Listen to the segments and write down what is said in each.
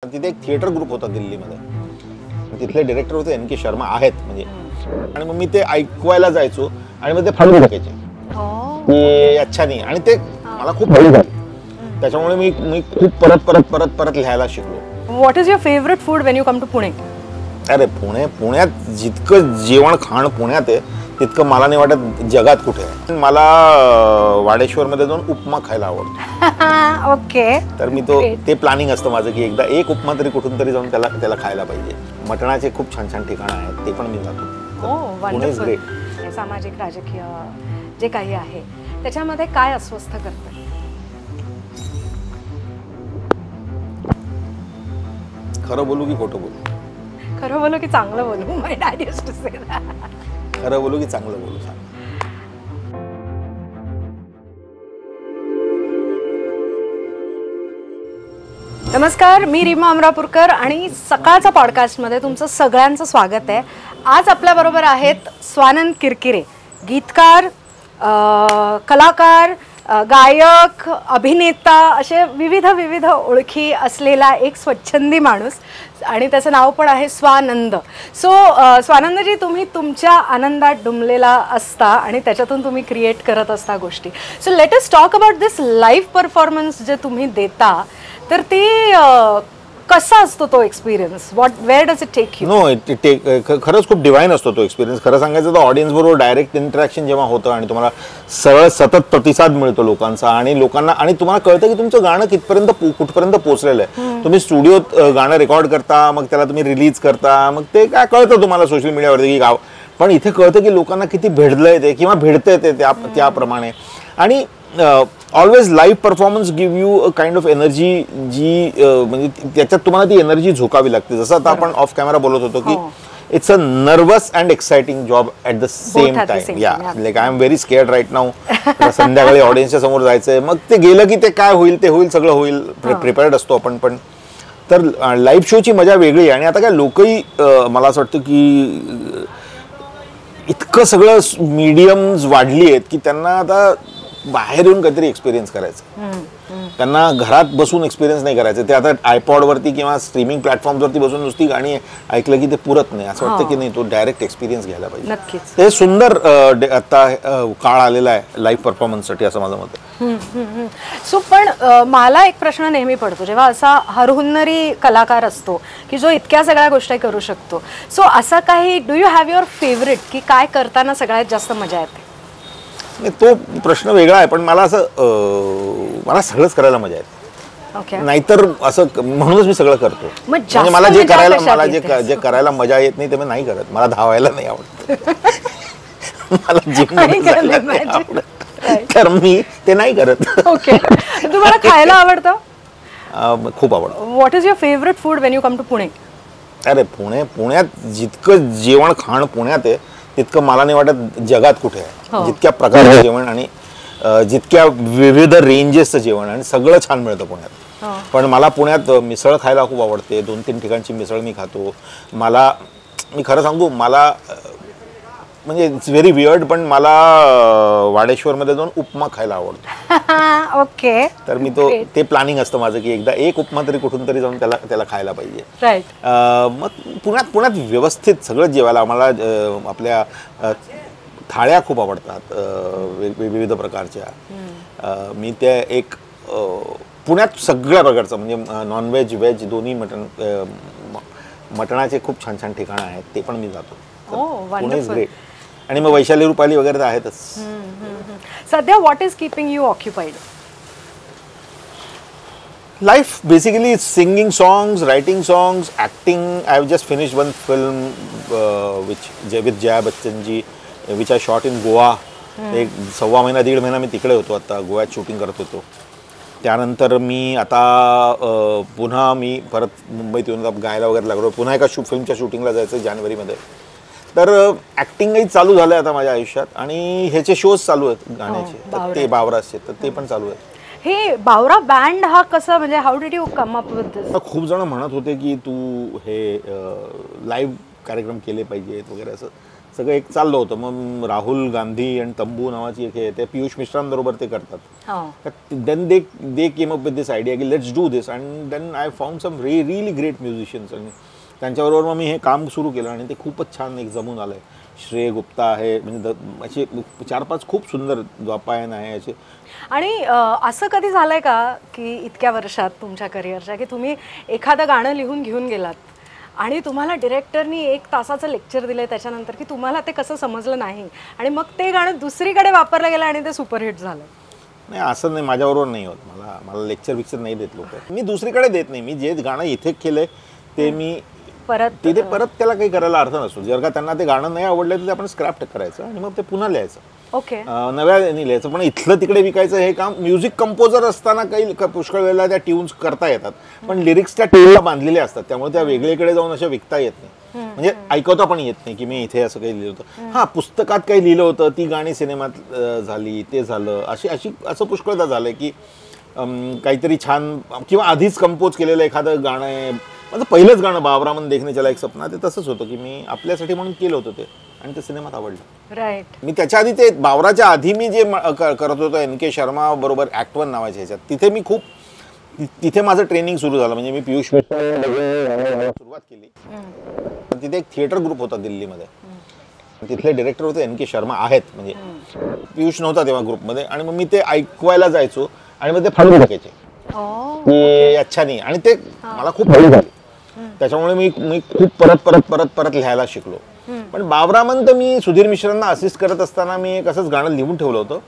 तिथे एक theatre group होता दिल्लीमध्ये. तिथले डायरेक्टर होते एन के शर्मा आहेत म्हणजे. आणि मग मी ते ऐकवायला जायचो आणि मग ते फाडून टाकायचे की अच्छा नाही. आणि ते मला खूप भय झाली. त्याच्यामुळे मी खूप परत लिहायला शिकलो. What is your favourite food when you come to Pune? अरे पुण्यात जितकं जेवण खाणं पुण्यात आहे तितकं मला नाही वाटत जगात कुठे आहे. मला वाडेश्वरमध्ये जाऊन उपमा खायला आवडतो. ओके. तर मी ते प्लॅनिंग असतं माझं की एकदा एक उपमा तरी कुठून तरी जाऊन त्याला खायला पाहिजे. मटणाचे खूप छान छान ठिकाणं आहेत ते पण मी जातो. सामाजिक राजकीय जे काही आहे त्याच्यामध्ये काय अस्वस्थ करतं? खरं बोलू की खोटं बोलू? खरं बोलू की चांगलं बोलू? My dad used to say that. खरं बोलू की चांगलं बोलू सांग. नमस्कार, मी रीमा अमरापूरकर आणि सकाळच्या पॉडकास्टमध्ये तुमचं सगळ्यांचं स्वागत आहे. आज आपल्याबरोबर आहेत स्वानंद किरकिरे, गीतकार, कलाकार, गायक, अभिनेता, असे विविध ओळखी असलेला एक स्वच्छंदी माणूस आणि त्याचं नाव पण आहे स्वानंद. सो स्वानंदजी, तुम्ही तुमच्या आनंदात डुंबलेला असता आणि त्याच्यातून तुम्ही क्रिएट करत असता गोष्टी. So let us talk about this live performance जे तुम्ही देता. तर ते कसा असतो तो experience? Where does it take you? No, खरंच खूप डिवाईन असतो तो एक्सपिरियन्स. खरं सांगायचं तर ऑडियन्स बरोबर डायरेक्ट इंटरॅक्शन जेव्हा होतं आणि तुम्हाला सरळ सतत प्रतिसाद मिळतो लोकांचा आणि तुम्हाला कळतं की तुमचं गाणं कुठपर्यंत पोहोचलेलं आहे. तुम्ही स्टुडिओत गाणं रेकॉर्ड करता, मग त्याला तुम्ही रिलीज करता, मग ते काय कळतं तुम्हाला सोशल मीडियावरती की पण इथे कळतं की लोकांना किती भेटलंय ते किंवा भेटतंय ते त्याप्रमाणे. आणि always live performance give you a kind of energy जी म्हणजे त्याच्यात तुम्हाला ती एनर्जी झोकावी लागते. जसं आता आपण ऑफ कॅमेरा बोलत होतो की it's a nervous and exciting job at the same time. Yeah like I am very scared right now. संध्याकाळी ऑडियन्सच्या समोर जायचंय, मग ते गेलं की ते काय होईल ते होईल, सगळं होईल, प्रिपेअर्ड असतो आपण. पण तर लाईव्ह शोची मजा वेगळी आहे. आणि आता काय लोकही मला असं वाटतं की इतकं सगळं मीडियम्स वाढली आहेत की त्यांना आता बाहेर येऊन काहीतरी एक्सपिरियन्स करायचं. त्यांना घरात बसून एक्सपिरियन्स नाही करायचं. ते आता आयपॉडवरती किंवा स्ट्रीमिंग प्लॅटफॉर्मवरती बसून नुसती गाणी ऐकलं की ते पुरत नाही. असं वाटतं की नाही, तो डायरेक्ट एक्सपिरियन्स घ्यायला पाहिजे. ते सुंदर आता काळ आलेला आहे लाईव्ह परफॉर्मन्ससाठी असं माझं मत आहे. सो पण मला एक प्रश्न नेहमी पडतो जेव्हा असा हरहुन्नरी कलाकार असतो की जो इतक्या सगळ्या गोष्टी करू शकतो. सो असा काही do you have your favourite की काय करताना सगळ्यात जास्त मजा येते? तो प्रश्न वेगळा आहे. पण मला मला सगळंच करायला मजा येते. नाहीतर असं म्हणूनच मी सगळं करतो. म्हणजे मला जे करायला मजा येत नाही ते मी नाही करत. मला धावायला नाही आवडत, मला जिम नाही आवडत, तर मी ते नाही करत. ओके. तुम्हाला खायला आवडतं? खूप आवडतं. What is your favourite food when you come to Pune? अरे पुण्यात जितकं जेवण खाणं पुण्यात आहे तितकं मला नाही वाटत जगात कुठे आहे. जितक्या प्रकारचं जेवण आणि जितक्या विविध रेंजेसचं जेवण आणि सगळं छान मिळतं पुण्यात. पण मला पुण्यात मिसळ खायला खूप आवडते. 2-3 ठिकाणची मिसळ मी खातो. मी खरं सांगू, मला म्हणजे इट्स व्हेरी वियर्ड पण मला वाडेश्वरमध्ये जाऊन उपमा खायला आवडतो. ओके. तर मी ते प्लॅनिंग असतं माझं की एकदा एक उपमा तरी कुठून तरी जाऊन त्याला खायला पाहिजे. राईट. मग पुण्यात व्यवस्थित सगळं जेवायला आम्हाला आपल्या थाळ्या खूप आवडतात विविध प्रकारच्या. मी त्या एक पुण्यात सगळ्या प्रकारचं म्हणजे नॉनव्हेज व्हेज दोन्ही मटणाचे खूप छान छान ठिकाणं आहेत ते पण मी जातो. Pune is great. आणि मग वैशाली रुपाली वगैरे तर आहेतच. सध्या what is keeping you occupied? Life basically singing songs, writing songs, acting. I have just finished one film with Jaya Bachchan ji which I shot in Goa. एक 1.25 महिना 1.5 महिना मी तिकडे होतो. आता गोव्यात शूटिंग करत होतो. त्यानंतर मी आता पुन्हा मी परत मुंबईत येऊन गायला वगैरे लागलो. पुन्हा एका फिल्मच्या शूटिंगला जायचं जानेवारीमध्ये. तर ॲक्टिंगही चालू झालं आहे आता माझ्या आयुष्यात. आणि ह्याचे शोज चालू आहेत गाण्याचे. तर ते बावराचे तर ते पण चालू आहेत. हे बावरा बँड हा कसा, म्हणजे how did you come up with this? खूप जण म्हणत होते की तू हे लाईव्ह कार्यक्रम केले पाहिजेत वगैरे असं सगळं एक चाललं होतं. मग राहुल गांधी आणि तंबू नावाची एक हे ते पियुष मिश्रांबरोबर ते करतात. Then they came up with this idea की let's do this, and then I found some really great musicians आणि त्यांच्याबरोबर मग मी हे काम सुरू केलं आणि ते खूपच छान एक जमून आलं आहे. श्रेय गुप्ता आहे, म्हणजे असे 4-5 खूप सुंदर द्वापायन आहे असे. आणि असं कधी झालंय का की इतक्या वर्षात तुमच्या करिअरच्या की तुम्ही एखादं गाणं लिहून घेऊन गेलात आणि तुम्हाला डिरेक्टरनी 1 तासाचं लेक्चर दिलं त्याच्यानंतर की तुम्हाला ते कसं समजलं नाही आणि मग ते गाणं दुसरीकडे वापरलं गेलं आणि ते सुपरहिट झालं? नाही, असं नाही, माझ्याबरोबर नाही होत. मला लेक्चर नाही देत लोक. मी दुसरीकडे देत नाही. मी जे गाणं इथे केलंय ते मी तिथे परत त्याला काही करायला अर्थ नसतो. जर का त्यांना ते गाणं नाही आवडलं तर ते आपण स्क्रॅप करायचं आणि मग ते पुन्हा लिहायचं. ओके, नव्याने लिहायचं. पण इथलं तिकडे विकायचं हे काम म्युझिक कंपोजर असताना काही पुष्कळ वेळेला त्या ट्यून्स करता येतात, पण लिरिक्स त्या ट्यूनला बांधलेले असतात, त्यामुळे त्या वेगळीकडे जाऊन अशा विकता येत नाही. म्हणजे ऐकवता पण येत नाही की मी इथे असं काही लिहिलं होतं. हां, पुस्तकात काही लिहिलं होतं, ती गाणी सिनेमात झाली, ते झालं. असं पुष्कळदा झालंय की काहीतरी छान किंवा आधीच कंपोज केलेलं एखादं गाणं आहे. माझं पहिलंच गाणं बाबरामन देखणे चला एक सपना, ते तसंच होतं की मी आपल्यासाठी म्हणून केलं होतं ते आणि ते सिनेमात आवडलं. राईट. मी त्याच्या आधी ते बाबराच्या आधी मी जे करत होतो NK शर्मा बरोबर ॲक्ट 1 नावाच्या ह्याच्यात, तिथे माझं ट्रेनिंग सुरू झालं. म्हणजे मी पियुष सुरुवात केली. तिथे एक थिएटर ग्रुप होता दिल्लीमध्ये, तिथले डिरेक्टर होते NK शर्मा आहेत, म्हणजे पियुष नव्हता तेव्हा ग्रुपमध्ये. आणि मग मी ते ऐकवायला जायचो आणि मग ते फाडून टाकायचे की अच्छा नाही, आणि ते मला खूप हळू झाली. त्याच्यामुळे मी खूप परत लिहायला शिकलो. पण बाबरामन तर मी सुधीर मिश्रांना असिस्ट करत असताना मी एक असंच गाणं लिहून ठेवलं होतं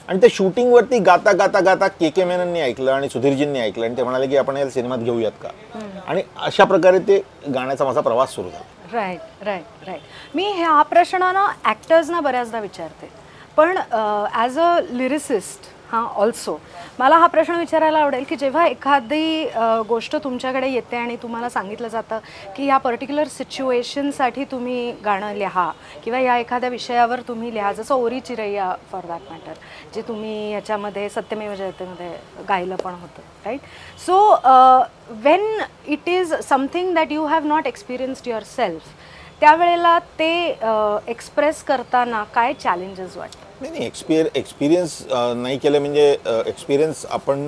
आणि ते शूटिंगवरती गाता के मेनननी ऐकलं आणि सुधीरजींनी ऐकलं आणि ते म्हणाले की आपण याला सिनेमात घेऊयात का, आणि अशा प्रकारे ते गाण्याचा माझा प्रवास सुरू झाला. राईट. मी हा प्रश्न ना ॲक्टर्सना बऱ्याचदा विचारते, पण ॲज अ लिरिसिस्ट ऑल्सो मला हा प्रश्न विचारायला आवडेल की जेव्हा एखादी गोष्ट तुमच्याकडे येते आणि तुम्हाला सांगितलं जातं की या पर्टिक्युलर सिच्युएशनसाठी तुम्ही गाणं लिहा किंवा या एखाद्या विषयावर तुम्ही लिहा, जसं ओरी चिरैया फॉर दॅट मॅटर, जे तुम्ही ह्याच्यामध्ये सत्यमेव जयतेमध्ये गायलं पण होतं, right? So when it is something that you have not experienced yourself, त्यावेळेला ते एक्सप्रेस करताना काय चॅलेंजेस वाटतात? नाही, एक्सपिरियन्स नाही केलं म्हणजे एक्सपिरियन्स आपण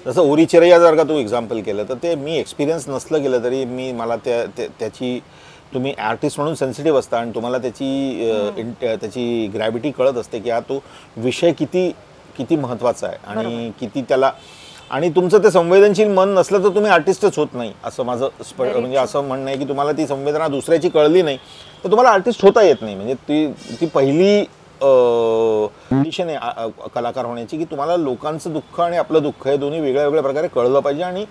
जसं ओरी चिरैया जर का तू एक्झाम्पल केलं तर ते मी एक्सपिरियन्स नसलं केलं तरी मला त्याची तुम्ही आर्टिस्ट म्हणून सेन्सिटिव्ह असता आणि तुम्हाला त्याची ग्रॅव्हिटी कळत असते की हा तो विषय किती महत्त्वाचा आहे आणि किती त्याला, आणि तुमचं ते संवेदनशील मन नसलं तर तुम्ही आर्टिस्टच होत नाही, असं माझं म्हणजे असं म्हणणं आहे की तुम्हाला ती संवेदना दुसऱ्याची कळली नाही तर तुम्हाला आर्टिस्ट होता येत नाही. म्हणजे ती पहिली कंडिशन आहे कलाकार होण्याची की तुम्हाला लोकांचं दुःख आणि आपलं दुःख हे दोन्ही वेगळ्या प्रकारे कळलं पाहिजे, आणि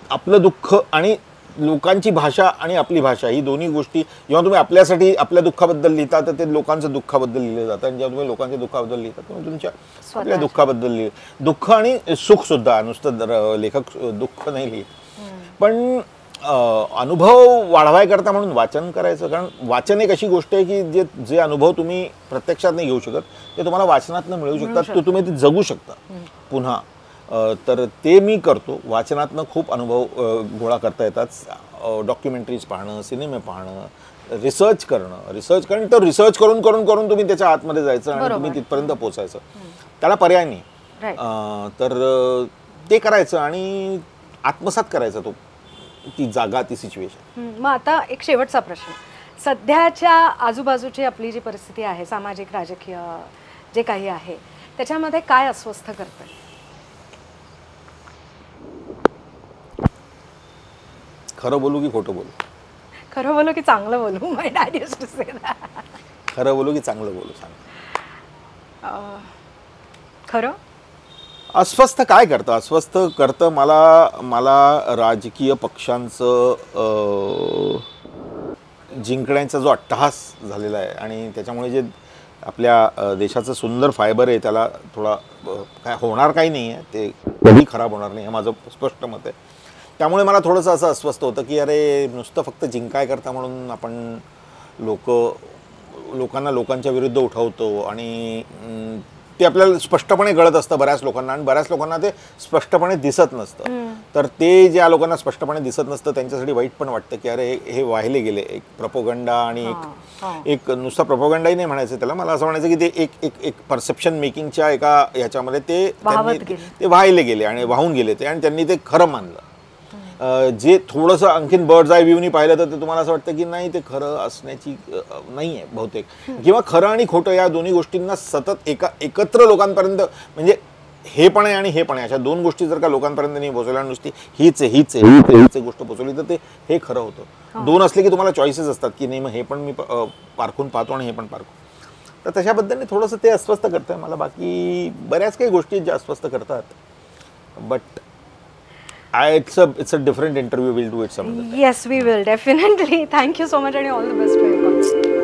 आपलं दुःख आणि लोकांची भाषा आणि आपली भाषा ही दोन्ही गोष्टी जेव्हा तुम्ही आपल्यासाठी आपल्या दुःखाबद्दल लिहिता तर ते लोकांच्या दुःखाबद्दल लिहिलं जातं, आणि जेव्हा तुम्ही लोकांच्या दुःखाबद्दल लिहिता तेव्हा तुमच्या आपल्या दुःखाबद्दल दुःख आणि सुख सुद्धा, नुसतं लेखक दुःख नाही लिहित. पण अनुभव वाढवाय करता म्हणून वाचन करायचं, कारण वाचन एक अशी गोष्ट आहे की जे अनुभव तुम्ही प्रत्यक्षात नाही घेऊ शकत ते तुम्हाला वाचनातनं मिळू शकतात, तो तुम्ही ते जगू शकता पुन्हा. तर ते मी करतो. वाचनातनं खूप अनुभव गोळा करता येतात. डॉक्युमेंटरीज पाहणं, सिनेमे पाहणं, रिसर्च करणं तर रिसर्च करून तुम्ही त्याच्या आतमध्ये जायचं आणि तुम्ही तिथपर्यंत पोचायचं, त्याला पर्याय नाही. तर ते करायचं आणि आत्मसात करायचं ती जागा, ती सिच्युएशन. मग आता एक शेवटचा प्रश्न, सध्याच्या आजूबाजूची आपली जी परिस्थिती आहे, सामाजिक राजकीय जे काही आहे, त्याच्यामध्ये काय अस्वस्थ करतंय? खरं बोलू की खोटं बोलू? खरं बोलू की चांगलं बोलू? My dad used to say that. खरं बोलू की चांगलं बोलू सांग? खरं. अस्वस्थ काय करतं? अस्वस्थ करतं मला राजकीय पक्षांचं जिंकण्याचा जो अट्टहास झालेला आहे आणि त्याच्यामुळे जे आपल्या देशाचं सुंदर फायबर आहे त्याला थोडा काय होणार काही नाही आहे, ते कधी खराब होणार नाही हे माझं स्पष्ट मत आहे. त्यामुळे मला थोडंसं असं अस्वस्थ होतं की अरे नुसतं फक्त जिंकाय करता म्हणून आपण लोकांना लोकांच्या विरुद्ध उठवतो आणि ते आपल्याला स्पष्टपणे कळत असतं बऱ्याच लोकांना, आणि बऱ्याच लोकांना ते स्पष्टपणे दिसत नसतं. तर ते ज्या लोकांना स्पष्टपणे दिसत नसतं त्यांच्यासाठी वाईट पण वाटतं की अरे हे वाहिले गेले एक प्रपोगंडा, आणि एक नुसता प्रपोगंडाही नाही म्हणायचं त्याला, मला असं म्हणायचं की ते एक परसेप्शन मेकिंगच्या एका ह्याच्यामध्ये ते वाहिले गेले आणि वाहून गेले ते, आणि त्यांनी ते खरं मानलं. जे थोडंसं आणखीन बर्ड्स आय व्ह्यूनी पाहिलं तर ते तुम्हाला असं वाटतं की नाही ते खरं असण्याची नाही आहे बहुतेक, किंवा खरं आणि खोटं या दोन्ही गोष्टींना सतत एकत्र लोकांपर्यंत, म्हणजे हे पण आहे आणि हे पण आहे, अशा दोन गोष्टी जर का लोकांपर्यंत नाही पोहोचवल्या, नुसती हीच गोष्ट पोहोचवली तर ते हे खरं होतं. दोन असले की तुम्हाला चॉईसेस असतात की नाही मग हे पण मी पारखून पाहतो आणि हे पण पारखू. तर तशा पद्धतीने थोडंसं ते अस्वस्थ करतंय मला. बाकी बऱ्याच काही गोष्टी ज्या अस्वस्थ करतात, but it's a different interview. We'll do it some other time. Yes, we will definitely. Thank you so much and all the best for your concert.